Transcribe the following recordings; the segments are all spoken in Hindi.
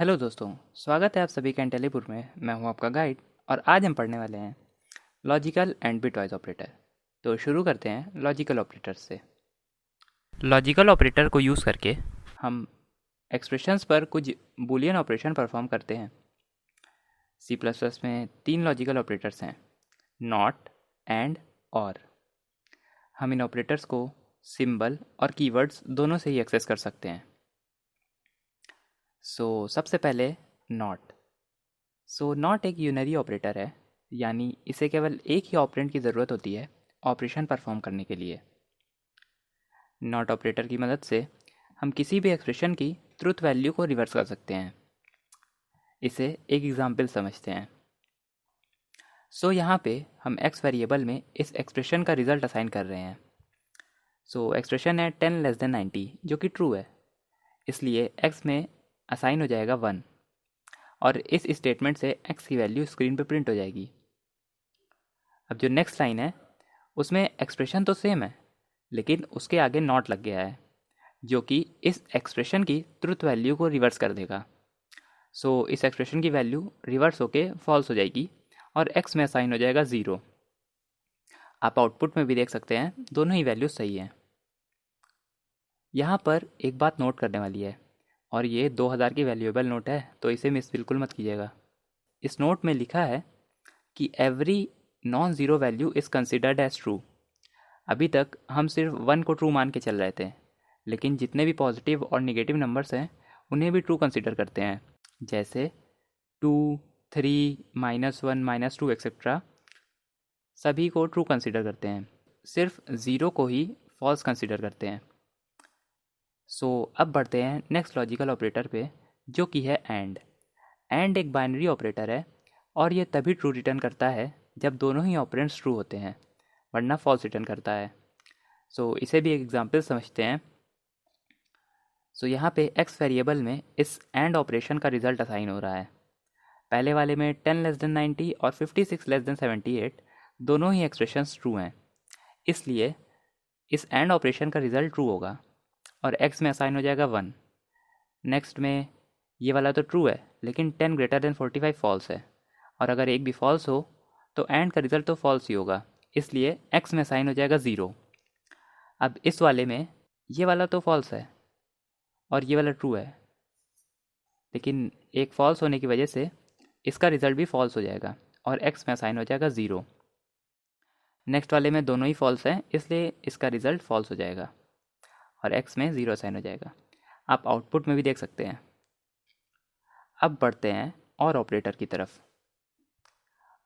हेलो दोस्तों, स्वागत है आप सभी का इंटेलीपुर में। मैं हूं आपका गाइड और आज हम पढ़ने वाले हैं लॉजिकल एंड बिटवाइज ऑपरेटर। तो शुरू करते हैं लॉजिकल ऑपरेटर से। लॉजिकल ऑपरेटर को यूज़ करके हम एक्सप्रेशंस पर कुछ बूलियन ऑपरेशन परफॉर्म करते हैं। सी प्लस प्लस में 3 लॉजिकल ऑपरेटर्स हैं, नॉट, एंड, और। हम इन ऑपरेटर्स को सिंबल और कीवर्ड्स दोनों से ही एक्सेस कर सकते हैं। सबसे पहले नॉट। नॉट एक यूनरी ऑपरेटर है, यानी इसे केवल एक ही ऑपरेंड की ज़रूरत होती है ऑपरेशन परफॉर्म करने के लिए। नॉट ऑपरेटर की मदद से हम किसी भी एक्सप्रेशन की ट्रुथ वैल्यू को रिवर्स कर सकते हैं। इसे एक एग्जाम्पल समझते हैं। यहाँ पे हम x वेरिएबल में इस एक्सप्रेशन का रिजल्ट असाइन कर रहे हैं। एक्सप्रेशन है 10 लेस देन 90, जो कि ट्रू है, इसलिए x में असाइन हो जाएगा 1 और इस स्टेटमेंट से x की वैल्यू स्क्रीन पर प्रिंट हो जाएगी। अब जो नेक्स्ट लाइन है उसमें एक्सप्रेशन तो सेम है, लेकिन उसके आगे नॉट लग गया है, जो कि इस एक्सप्रेशन की ट्रुथ वैल्यू को रिवर्स कर देगा। इस एक्सप्रेशन की वैल्यू रिवर्स होके फॉल्स हो जाएगी और x में असाइन हो जाएगा 0। आप आउटपुट में भी देख सकते हैं दोनों ही वैल्यूज सही हैं। यहाँ पर एक बात नोट करने वाली है, और ये 2000 की वैल्यूएबल नोट है, तो इसे मिस बिल्कुल मत कीजिएगा। इस नोट में लिखा है कि every non zero value is considered as true. अभी तक हम सिर्फ 1 को ट्रू मान के चल रहे थे, लेकिन जितने भी पॉजिटिव और नेगेटिव नंबर्स हैं उन्हें भी ट्रू कंसिडर करते हैं, जैसे 2, 3, -1, -2 एक्सेट्रा सभी को ट्रू कंसिडर करते हैं। सिर्फ 0 को ही फॉल्स कंसिडर करते हैं। अब बढ़ते हैं नेक्स्ट लॉजिकल ऑपरेटर पे, जो कि है एंड। एंड एक बाइनरी ऑपरेटर है और ये तभी ट्रू रिटर्न करता है जब दोनों ही ऑपरेंड्स ट्रू होते हैं, वरना फॉल्स रिटर्न करता है। इसे भी एक एग्जाम्पल समझते हैं। यहाँ पे x वेरिएबल में इस एंड ऑपरेशन का रिजल्ट असाइन हो रहा है। पहले वाले में 10 लेस देन 90 और 56 लेस देन 78 दोनों ही एक्सप्रेशंस ट्रू हैं, इसलिए इस एंड ऑपरेशन का रिजल्ट ट्रू होगा और x में असाइन हो जाएगा 1। नेक्स्ट में ये वाला तो ट्रू है, लेकिन 10 ग्रेटर देन 45 फॉल्स है, और अगर एक भी फॉल्स हो तो एंड का रिजल्ट तो फॉल्स ही होगा, इसलिए x में असाइन हो जाएगा 0। अब इस वाले में ये वाला तो फॉल्स है और ये वाला ट्रू है, लेकिन एक फॉल्स होने की वजह से इसका रिजल्ट भी फॉल्स हो जाएगा और x में असाइन हो जाएगा 0। नेक्स्ट वाले में दोनों ही फॉल्स हैं, इसलिए इसका रिजल्ट फॉल्स हो जाएगा और x में 0 असाइन हो जाएगा। आप आउटपुट में भी देख सकते हैं। अब बढ़ते हैं और ऑपरेटर की तरफ।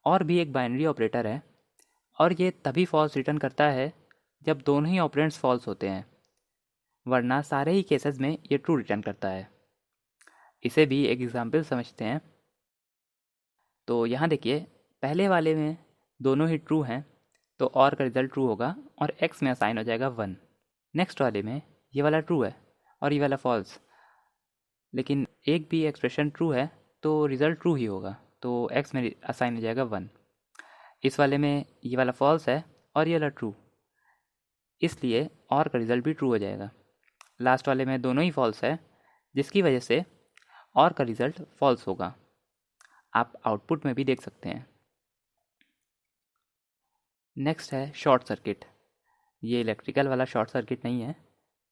और भी एक बाइनरी ऑपरेटर है और ये तभी फॉल्स रिटर्न करता है जब दोनों ही ऑपरेंड्स फॉल्स होते हैं, वरना सारे ही केसेस में ये ट्रू रिटर्न करता है। इसे भी एक एग्जाम्पल समझते हैं। यहाँ देखिए, पहले वाले में दोनों ही ट्रू हैं, तो और का रिजल्ट ट्रू होगा और x में असाइन हो जाएगा 1। नेक्स्ट वाले में ये वाला ट्रू है और ये वाला फॉल्स, लेकिन एक भी एक्सप्रेशन ट्रू है तो रिज़ल्ट ट्रू ही होगा, तो x में असाइन हो जाएगा 1। इस वाले में ये वाला फॉल्स है और ये वाला ट्रू, इसलिए और का रिज़ल्ट भी ट्रू हो जाएगा। लास्ट वाले में दोनों ही फॉल्स है, जिसकी वजह से और का रिज़ल्ट फॉल्स होगा। आप आउटपुट में भी देख सकते हैं। नेक्स्ट है शॉर्ट सर्किट। ये इलेक्ट्रिकल वाला शॉर्ट सर्किट नहीं है,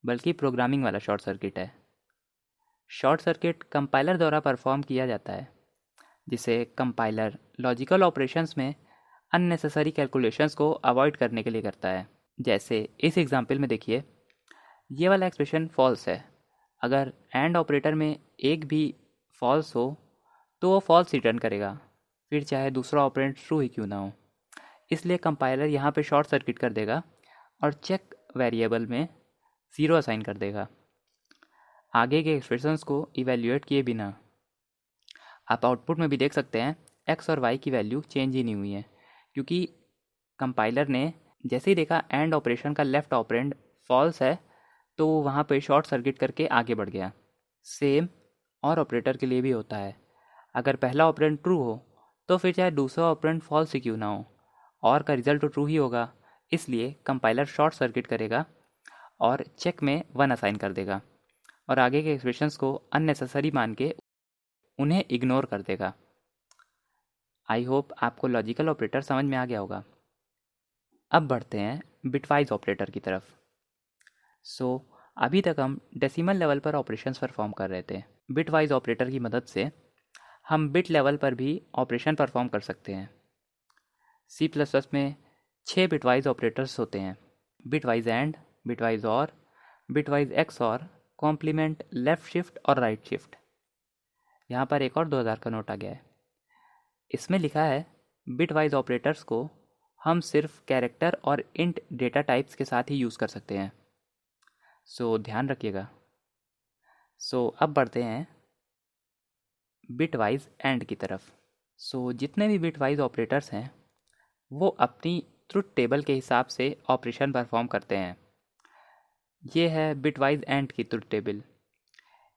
बल्कि प्रोग्रामिंग वाला शॉर्ट सर्किट है। शॉर्ट सर्किट कंपाइलर द्वारा परफॉर्म किया जाता है, जिसे कंपाइलर लॉजिकल ऑपरेशंस में अननेसेसरी कैलकुलेशंस को अवॉइड करने के लिए करता है। जैसे इस एग्जांपल में देखिए, ये वाला एक्सप्रेशन फॉल्स है। अगर एंड ऑपरेटर में एक भी फॉल्स हो तो वो फॉल्स रिटर्न करेगा, फिर चाहे दूसरा ऑपरेंड ट्रू ही क्यों ना हो। इसलिए कंपाइलर यहाँ पे शॉर्ट सर्किट कर देगा और चेक वेरिएबल में 0 असाइन कर देगा, आगे के एक्सप्रेशंस को इवेल्युएट किए बिना। आप आउटपुट में भी देख सकते हैं x और y की वैल्यू चेंज ही नहीं हुई है, क्योंकि कंपाइलर ने जैसे ही देखा एंड ऑपरेशन का लेफ्ट ऑपरेंड फॉल्स है, तो वो वहाँ पे शॉर्ट सर्किट करके आगे बढ़ गया। सेम और ऑपरेटर के लिए भी होता है। अगर पहला ऑपरेंड ट्रू हो तो फिर चाहे दूसरा ऑपरेंड फॉल्स ही क्यों ना हो, और का रिजल्ट तो ट्रू ही होगा, इसलिए कंपाइलर शॉर्ट सर्किट करेगा और चेक में 1 असाइन कर देगा और आगे के एक्सप्रेशंस को अननेसेसरी मान के उन्हें इग्नोर कर देगा। आई होप आपको लॉजिकल ऑपरेटर समझ में आ गया होगा। अब बढ़ते हैं बिटवाइज ऑपरेटर की तरफ। अभी तक हम डेसिमल लेवल पर ऑपरेशंस परफॉर्म कर रहे थे। बिटवाइज ऑपरेटर की मदद से हम बिट लेवल पर भी ऑपरेशन परफॉर्म कर सकते हैं। C++ में 6 बिटवाइज ऑपरेटर्स होते हैं: bitwise and, bitwise or, bitwise XOR, complement, left shift और राइट शिफ्ट। यहाँ पर एक और 2000 का नोट आ गया है। इसमें लिखा है बिटवाइज ऑपरेटर्स को हम सिर्फ कैरेक्टर और इंट डेटा टाइप्स के साथ ही यूज़ कर सकते हैं। ध्यान रखिएगा। अब बढ़ते हैं बिटवाइज एंड की तरफ। जितने भी बिटवाइज ऑपरेटर्स हैं वो अपनी ट्रुथ टेबल के हिसाब से ऑपरेशन परफॉर्म करते हैं। ये है बिटवाइज एंड की ट्रुथ टेबल।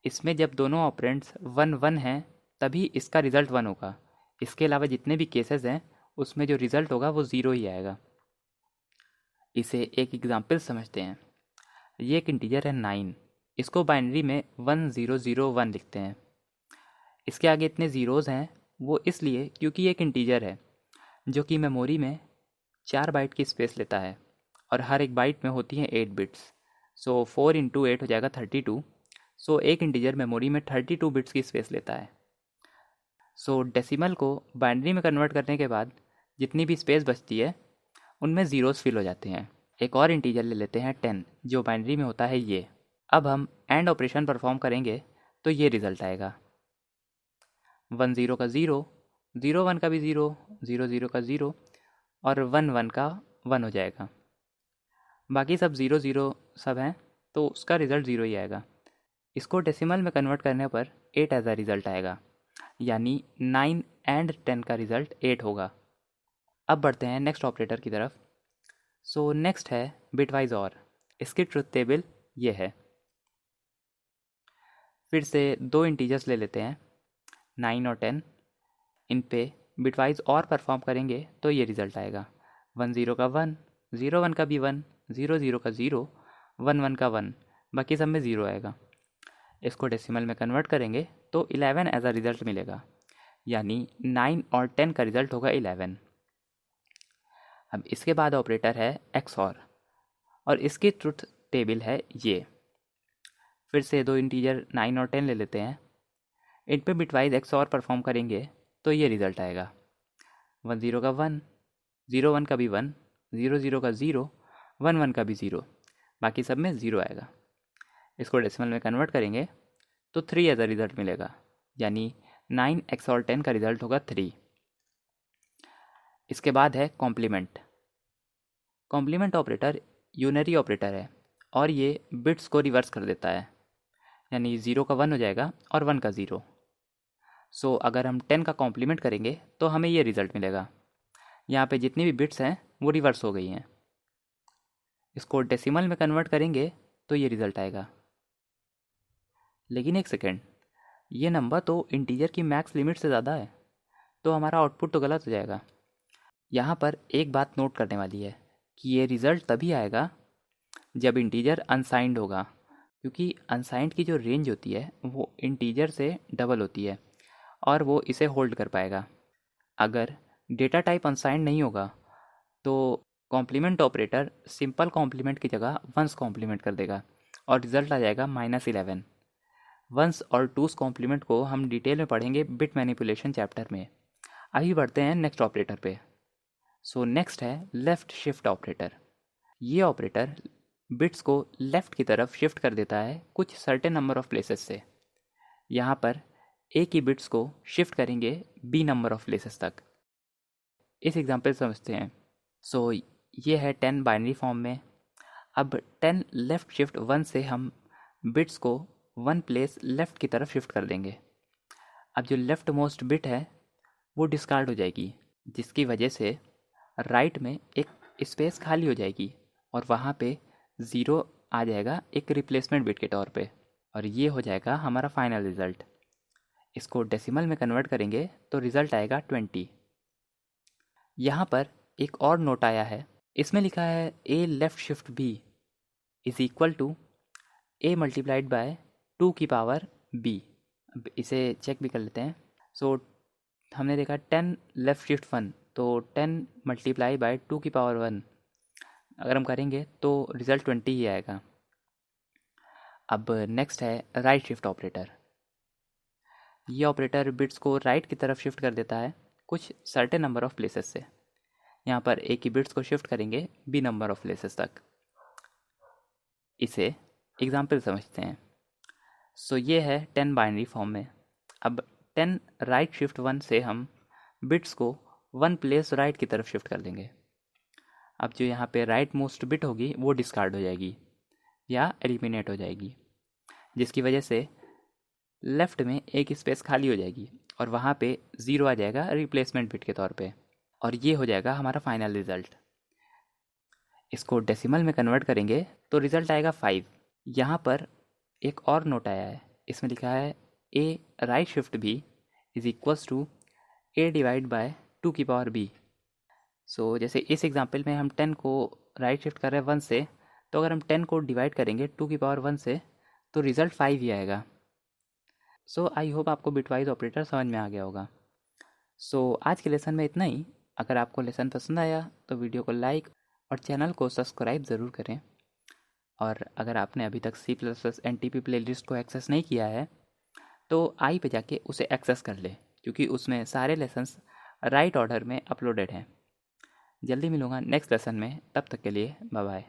इसमें जब दोनों ऑपरेंड्स 1 1 हैं तभी इसका रिज़ल्ट 1 होगा। इसके अलावा जितने भी केसेस हैं उसमें जो रिज़ल्ट होगा वो 0 ही आएगा। इसे एक एग्जाम्पल समझते हैं। ये एक इंटीजर है 9। इसको बाइनरी में 1001 लिखते हैं। इसके आगे इतने ज़ीरोज़ हैं वो इसलिए क्योंकि ये एक इंटीजर है जो कि मेमोरी में 4 बाइट की स्पेस लेता है और हर एक बाइट में होती हैं 8 बिट्स। 4 × 8 हो जाएगा 32। एक इंटीजर मेमोरी में 32 बिट्स की स्पेस लेता है। डेसिमल को बाइनरी में कन्वर्ट करने के बाद जितनी भी स्पेस बचती है उनमें ज़ीरोज़ फिल हो जाते हैं। एक और इंटीजर ले लेते हैं 10 जो बाइनरी में होता है ये। अब हम एंड ऑपरेशन परफॉर्म करेंगे तो ये रिज़ल्ट आएगा 1 0 का 0, 0 1 का भी 0, 0 0 का 0 और 1 1 का 1 हो जाएगा। बाकी सब 0 0 सब हैं तो उसका रिज़ल्ट 0 ही आएगा। इसको डेसिमल में कन्वर्ट करने पर 8 एज अ रिज़ल्ट आएगा, यानी 9 एंड 10 का रिज़ल्ट 8 होगा। अब बढ़ते हैं नेक्स्ट ऑपरेटर की तरफ। नेक्स्ट है बिटवाइज और। इसकी ट्रुथ टेबल ये है। फिर से दो इंटीजर्स ले लेते हैं 9 और 10। इन पे बिटवाइज और परफॉर्म करेंगे तो ये रिज़ल्ट आएगा 1 0 का 1, 0 1 का भी 1, 0 0 का 0, 1 1 का 1, बाकी सब में 0 आएगा। इसको डेसिमल में कन्वर्ट करेंगे तो 11 एज अ रिज़ल्ट मिलेगा, यानी 9 और 10 का रिज़ल्ट होगा 11। अब इसके बाद ऑपरेटर है XOR और इसकी ट्रुथ टेबल है ये। फिर से दो इंटीजर 9 और 10 ले लेते हैं। इन पे बिटवाइज XOR परफॉर्म करेंगे तो ये रिज़ल्ट आएगा 1 0 का 1, 0 1 का भी 1, 0 0 का 0, 1 1 का भी 0, बाकी सब में 0 आएगा। इसको डेसिमल में कन्वर्ट करेंगे तो 3 एज अ रिज़ल्ट मिलेगा, यानी 9 XOR 10 का रिज़ल्ट होगा 3। इसके बाद है complement. Complement operator unary operator है और ये बिट्स को रिवर्स कर देता है, यानी 0 का 1 हो जाएगा और 1 का 0। अगर हम 10 का कॉम्प्लीमेंट करेंगे तो हमें ये रिज़ल्ट मिलेगा। यहाँ पे जितनी भी बिट्स हैं वो रिवर्स हो गई हैं। इसको डेसिमल में कन्वर्ट करेंगे तो ये रिज़ल्ट आएगा। लेकिन एक सेकेंड, ये नंबर तो इंटीजर की मैक्स लिमिट से ज़्यादा है, तो हमारा आउटपुट तो गलत हो जाएगा। यहाँ पर एक बात नोट करने वाली है कि ये रिज़ल्ट तभी आएगा जब इंटीजर अनसाइंड होगा, क्योंकि अनसाइंड की जो रेंज होती है वो इंटीजर से डबल होती है और वो इसे होल्ड कर पाएगा। अगर डेटा टाइप अनसाइंड नहीं होगा तो कॉम्प्लीमेंट ऑपरेटर सिंपल कॉम्प्लीमेंट की जगह वंस कॉम्प्लीमेंट कर देगा और रिज़ल्ट आ जाएगा -11। वंस और टूस कॉम्प्लीमेंट को हम डिटेल में पढ़ेंगे बिट मैनिपुलेशन चैप्टर में। अभी बढ़ते हैं नेक्स्ट ऑपरेटर पे। नेक्स्ट है लेफ़्ट शिफ्ट ऑपरेटर। ये ऑपरेटर बिट्स को लेफ़्ट की तरफ शिफ्ट कर देता है कुछ सर्टेन नंबर ऑफ प्लेसेस से। यहाँ पर ए की बिट्स को शिफ्ट करेंगे बी नंबर ऑफ प्लेसेस तक। इस एग्जांपल समझते हैं। ये है 10 बाइनरी फॉर्म में। अब 10 लेफ़्ट शिफ्ट 1 से हम बिट्स को 1 प्लेस लेफ़्ट की तरफ शिफ्ट कर देंगे। अब जो लेफ़्ट मोस्ट बिट है वो डिस्कार्ड हो जाएगी, जिसकी वजह से राइट में एक स्पेस खाली हो जाएगी और वहाँ पे 0 आ जाएगा एक रिप्लेसमेंट बिट के तौर पे, और ये हो जाएगा हमारा फाइनल रिज़ल्ट। इसको डेसिमल में कन्वर्ट करेंगे तो रिज़ल्ट आएगा 20। यहाँ पर एक और नोट आया है। इसमें लिखा है A left shift B is equal to A multiplied by 2 की पावर बी। अब इसे चेक भी कर लेते हैं। सो हमने देखा 10 लेफ़्ट शिफ्ट 1, तो 10 मल्टीप्लाई बाय 2 की पावर 1 अगर हम करेंगे तो रिज़ल्ट 20 ही आएगा। अब नेक्स्ट है राइट शिफ्ट ऑपरेटर। ये ऑपरेटर बिट्स को राइट की तरफ शिफ्ट कर देता है कुछ सर्टेन नंबर ऑफ प्लेसेस से। यहाँ पर ए की बिट्स को शिफ्ट करेंगे बी नंबर ऑफ प्लेसेस तक। इसे एग्जाम्पल समझते हैं। सो ये है 10 बाइनरी फॉर्म में। अब 10 राइट शिफ्ट 1 से हम बिट्स को 1 प्लेस राइट की तरफ शिफ्ट कर देंगे। अब जो यहाँ पे राइट मोस्ट बिट होगी वो डिस्कार्ड हो जाएगी या एलिमिनेट हो जाएगी, जिसकी वजह से लेफ़्ट में एक स्पेस खाली हो जाएगी और वहाँ पे 0 आ जाएगा रिप्लेसमेंट बिट के तौर पे, और ये हो जाएगा हमारा फाइनल रिज़ल्ट। इसको डेसिमल में कन्वर्ट करेंगे तो रिज़ल्ट आएगा 5। यहाँ पर एक और नोट आया है, इसमें लिखा है A right shift B is equals to A divide by 2 की पावर बी। सो जैसे इस एग्जांपल में हम 10 को राइट शिफ्ट कर रहे हैं 1 से, तो अगर हम 10 को डिवाइड करेंगे 2 की पावर 1 से तो रिज़ल्ट 5 ही आएगा। सो आई होप आपको बिटवाइज ऑपरेटर समझ में आ गया होगा। सो आज के लेसन में इतना ही। अगर आपको लेसन पसंद आया तो वीडियो को लाइक और चैनल को सब्सक्राइब ज़रूर करें। और अगर आपने अभी तक C++ NTP प्लेलिस्ट को एक्सेस नहीं किया है तो आई पे जाके उसे एक्सेस कर ले, क्योंकि उसमें सारे लेसन्स राइट ऑर्डर में अपलोडेड हैं। जल्दी मिलूँगा नेक्स्ट लेसन में, तब तक के लिए बाय बाय।